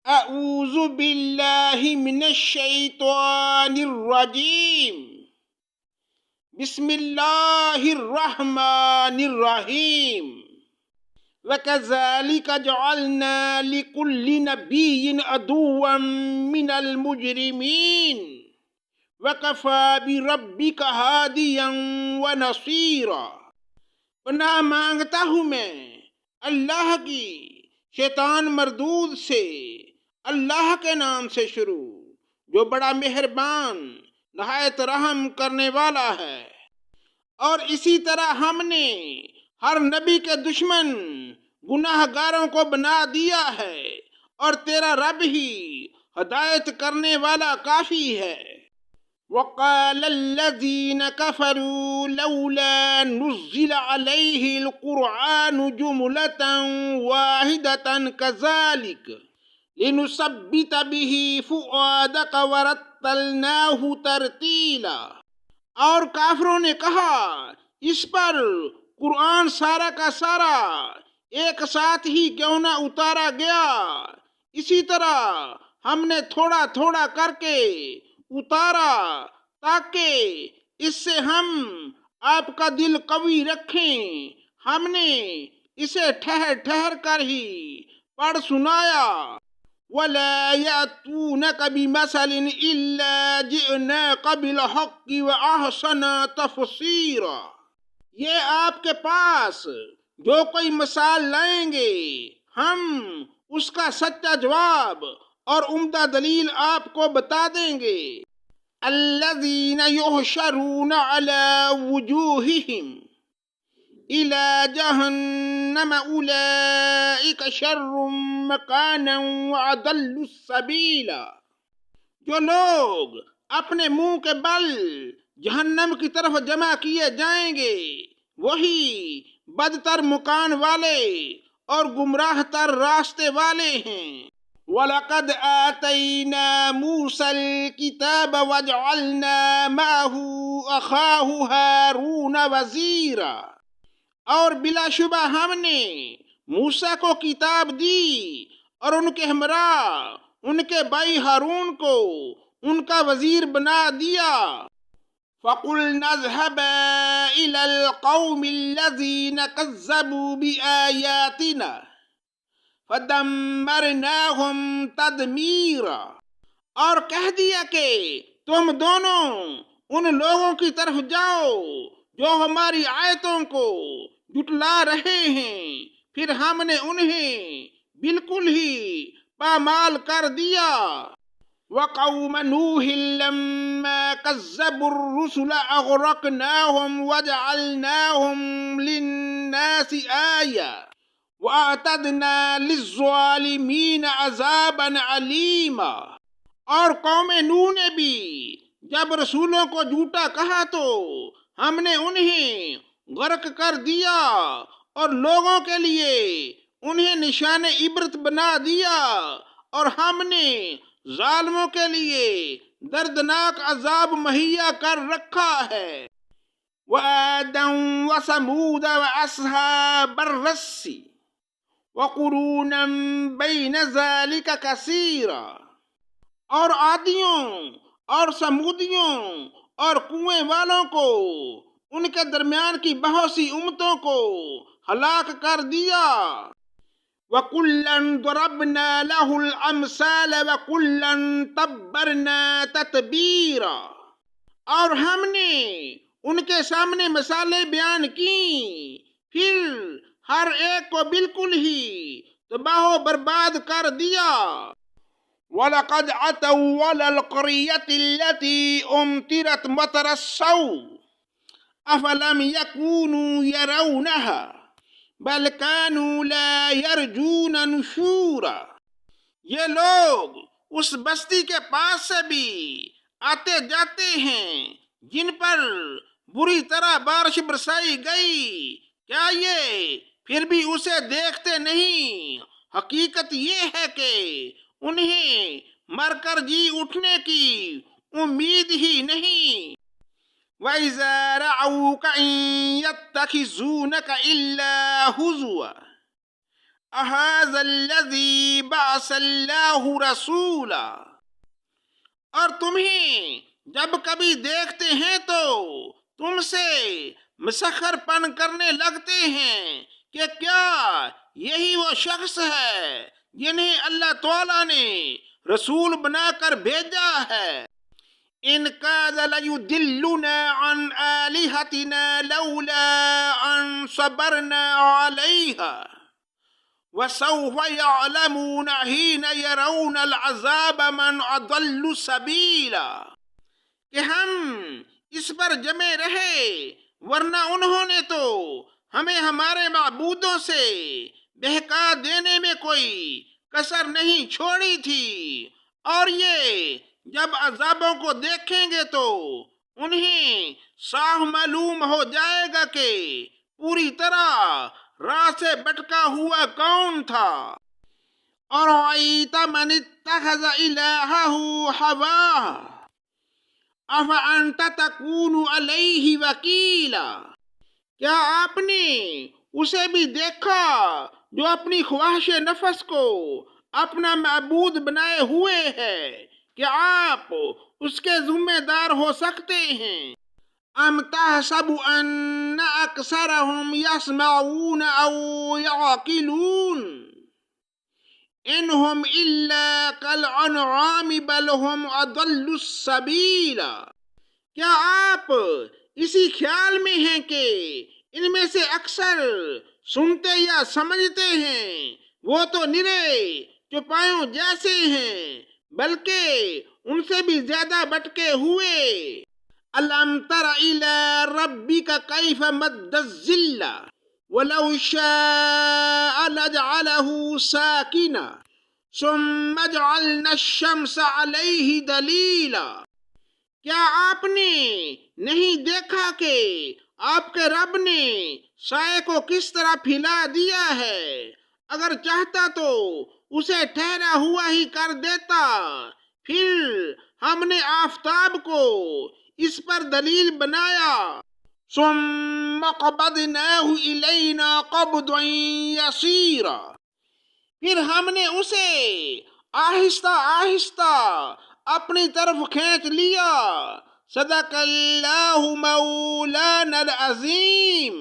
اعوذ باللہ من الشیطان الرجیم بسم اللہ الرحمن الرحیم وَكَذَلِكَ جَعَلْنَا لِكُلِّ نَبِيٍّ عَدُوًّا مِّنَ الْمُجْرِمِينَ وَكَفَىٰ بِرَبِّكَ هَادِيًا وَنَصِيرًا۔ پناہ مانگتا ہوں میں اللہ کی شیطان مردود سے، اللہ کے نام سے شروع جو بڑا مہربان نہایت رحم کرنے والا ہے۔ اور اسی طرح ہم نے ہر نبی کے دشمن گناہ گاروں کو بنا دیا ہے، اور تیرا رب ہی ہدایت کرنے والا کافی ہے۔ وَقَالَ الَّذِينَ كَفَرُوا لَوْلَا نُزِّلَ عَلَيْهِ الْقُرْآنُ جُمْلَةً وَاحِدَةً كَذَلِكَ لِنُثَبِّتَ بِهِ فُؤَادَكَ وَرَتَّلْنَاهُ تَرْتِيلًا۔ اور کافروں نے کہا اس پر قرآن سارا کا سارا ایک ساتھ ہی کیوں نہ اتارا گیا، اسی طرح ہم نے تھوڑا تھوڑا کر کے اتارا تاکہ اس سے ہم آپ کا دل قوی رکھیں۔ ہم نے اسے ٹھہر ٹھہر کر ہی پڑھ سنایا۔ وَلَا يَأْتُونَكَ بِمَثَلٍ إِلَّا جِئْنَاكَ بِالْحَقِّ وَأَحْسَنَ تَفْسِيرًا۔ یہ آپ کے پاس جو کوئی مثال لائیں گے ہم اس کا سچا جواب اور عمدہ دلیل آپ کو بتا دیں گے۔ الَّذِينَ يُحْشَرُونَ عَلَى وُجُوهِهِمْ إِلَى جَهَنَّمَ أُولَئِكَ شَرٌّ مَّكَانًا وَأَضَلُّ السَّبِيلَ۔ جو لوگ اپنے منہ کے بل جہنم کی طرف جمع کیے جائیں گے وہی بدتر مکان والے اور گمراہ تر راستے والے ہیں۔ وَلَقَدْ آتَيْنَا مُوسَى الْكِتَابَ وَجَعَلْنَا مَعَهُ أَخَاهُ هَارُونَ وَزِيرًا۔ اور بلا شبہ ہم نے موسیٰ کو کتاب دی اور ان کے ہمراہ ان کے بھائی ہارون کو ان کا وزیر بنا دیا۔ فَقُلْنَا اذْهَبَا إِلَى الْقَوْمِ الَّذِينَ كَذَّبُوا بِآيَاتِنَا فَدَمَّرْنَاهُمْ تَدْمِيرًا۔ اور کہہ دیا کہ تم دونوں ان لوگوں کی طرف جاؤ جو ہماری آیتوں کو جھٹلا رہے ہیں، پھر ہم نے انہیں بالکل ہی پامال کر دیا۔ وَقَوْمَ نُوحٍ لَمَّا كَذَّبُوا الرُّسُلَ أَغْرَقْنَاهُمْ وَجَعَلْنَاهُمْ لِلنَّاسِ آيَةً وَأَعْتَدْنَا لِلظَّالِمِينَ عَذَابًا عَلِيمًا۔ اور قوم نوح نے بھی جب رسولوں کو جھوٹا کہا تو ہم نے انہیں غرق کر دیا اور لوگوں کے لیے انہیں نشان عبرت بنا دیا، اور ہم نے ظالموں کے لیے دردناک عذاب مہیا کر رکھا ہے۔ وَعَادًا وَثَمُودَ وَأَصْحَابَ الرَّسِّ وَقُرُونًا بَيْنَ ذَلِكَ كَثِيرًا۔ اور عادیوں اور سمودیوں اور کنویں والوں کو ان کے درمیان کی بہت سی امتوں کو ہلاک کر دیا۔ وَكُلًّا ضَرَبْنَا لَهُ الْأَمْثَالَ وَكُلًّا تَبَّرْنَا تَتْبِيرًا۔ اور ہم نے ان کے سامنے مثالیں بیان کیں، پھر ہر ایک کو بالکل ہی تباہ و برباد کر دیا۔ وَلَقَدْ عَتَوْا عَلَى الْقَرْيَةِ الَّتِي أُمْطِرَتْ مَطَرَ السَّوْءِ أَفَلَمْ يَكُونُوا يَرَوْنَهَا بَلْ كَانُوا لَا يَرْجُونَ نُشُورًا۔ یہ لوگ اس بستی کے پاس سے بھی آتے جاتے ہیں جن پر بری طرح بارش برسائی گئی، کیا یہ پھر بھی اسے دیکھتے نہیں؟ حقیقت یہ ہے کہ انہیں مر کر جی اٹھنے کی امید ہی نہیں۔ وَإِذَا رَأَوْكَ إِن يَتَّخِذُونَكَ إِلَّا هُزُوًا اہذا الذی بعث اللہ رسولا، اور تمہیں جب کبھی دیکھتے ہیں تو تم سے مسخر پن کرنے لگتے ہیں کہ کیا یہی وہ شخص ہے جنہیں اللہ تعالیٰ نے رسول بنا کر بھیجا ہے۔ ان کاد لیضلنا عن آلہتنا لولا ان صبرنا علیہا وسوف يعلمون حين يرون العذاب من اضل سبیلا، کہ ہم اس پر جمے رہے ورنہ انہوں نے تو ہمیں ہمارے معبودوں سے بہکا دینے میں کوئی کسر نہیں چھوڑی تھی، اور یہ جب عذابوں کو دیکھیں گے تو انہیں صاف معلوم ہو جائے گا کہ پوری طرح راہ سے بٹکا ہوا کون تھا۔ اور آیت من اتخذ الہہ ہواہ افانت تکون علیہ وکیلا، کیا آپ نے اسے بھی دیکھا جو اپنی خواہش نفس کو اپنا معبود بنائے ہوئے ہے، کہ آپ اس کے ذمہ دار ہو سکتے ہیں؟ ام تحسب ان اکثرهم یسمعون او یعقلون انہم الا کالانعام بل هم اضل السبیلا، کیا آپ اسی خیال میں ہیں کہ ان میں سے اکثر سنتے یا سمجھتے ہیں؟ وہ تو نرے چوپایوں جیسے ہیں، بلکہ ان سے بھی زیادہ بٹکے ہوئے۔ الم تر الی ربک کیف مد الظل ولو شاء لجعلہ ساکنا ثم جعلنا الشمس علیہ دلیلا، کیا آپ نے نہیں دیکھا کہ آپ کے رب نے سائے کو کس طرح پھیلا دیا ہے؟ اگر چاہتا تو اسے ٹھہرا ہوا ہی کر دیتا، پھر ہم نے آفتاب کو اس پر دلیل بنایا۔ ثم قبضناہ الینا قبضا یسیرا، پھر ہم نے اسے آہستہ آہستہ اپنی طرف کھینچ لیا۔ صدق اللہ مولانا العظیم۔